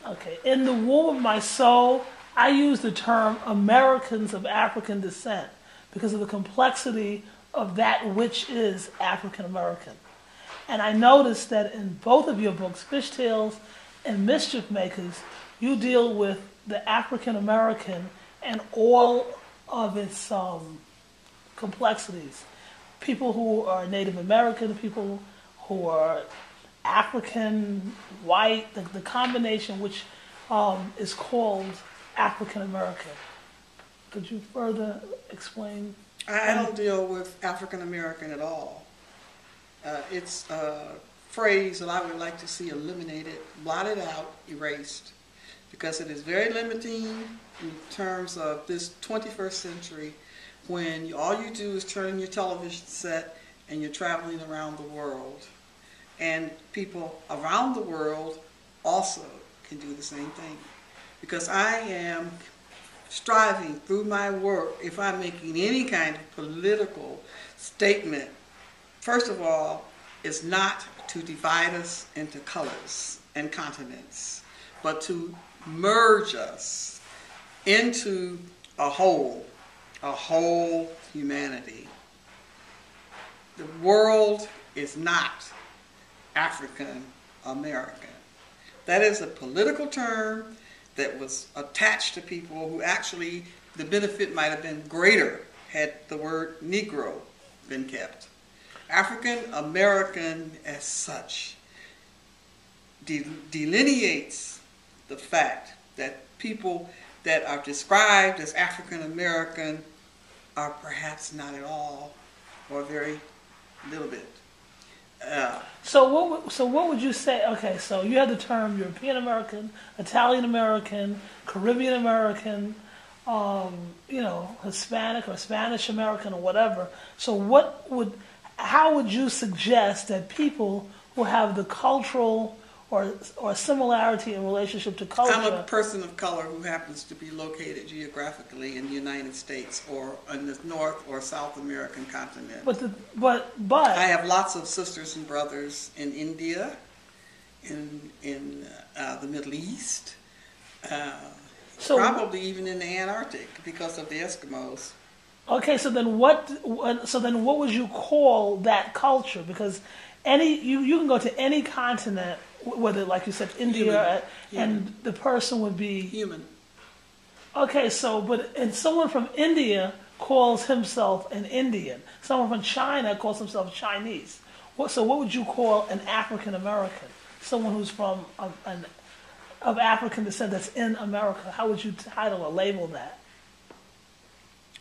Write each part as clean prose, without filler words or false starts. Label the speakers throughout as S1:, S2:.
S1: Okay, in the womb of my soul, I use the term Americans of African descent because of the complexity of that which is African American. And I noticed that in both of your books, Fish Tales and Mischief Makers, you deal with the African American and all of its complexities. People who are Native American, people who are African, white, the combination which is called African American. Could you further explain?
S2: I don't deal with African American at all. It's a phrase that I would like to see eliminated, blotted out, erased, because it is very limiting in terms of this 21st century when all you do is turn your television set and you're traveling around the world. And people around the world also can do the same thing. Because I am striving through my work, if I'm making any kind of political statement, first of all, is not to divide us into colors and continents, but to merge us into a whole humanity. The world is not African American. That is a political term that was attached to people who actually, the benefit might have been greater had the word Negro been kept. African American as such delineates the fact that people that are described as African American are perhaps not at all, or very little bit.
S1: So what would you say? Okay, so you have the term European American, Italian American, Caribbean American, Hispanic or Spanish American or whatever. So how would you suggest that people who have the cultural or similarity in relationship to culture?
S2: I'm a person of color who happens to be located geographically in the United States or in the North or South American continent.
S1: But
S2: I have lots of sisters and brothers in India, in the Middle East, probably even in the Antarctic because of the Eskimos.
S1: Okay, so then what would you call that culture? Because you can go to any continent, whether, like you said, India, and the person would be
S2: human.
S1: Okay, and someone from India calls himself an Indian. Someone from China calls himself Chinese. So what would you call an African American? Someone who's from of African descent that's in America. How would you title or label that?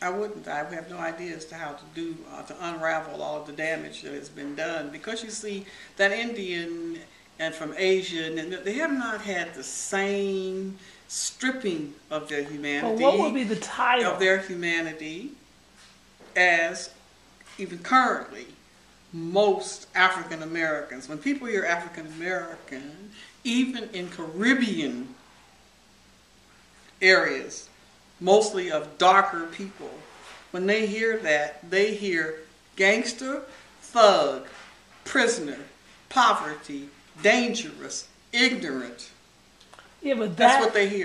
S2: I wouldn't. I have no idea as to how to unravel all of the damage that has been done. Because you see, that Indian and from Asia, they have not had the same stripping of their humanity.
S1: Well, what would be the title
S2: of their humanity as even currently most African Americans? When people hear African American, even in Caribbean areas, mostly of darker people, when they hear that, they hear gangster, thug, prisoner, poverty, dangerous, ignorant.
S1: Yeah, but
S2: that's what they hear.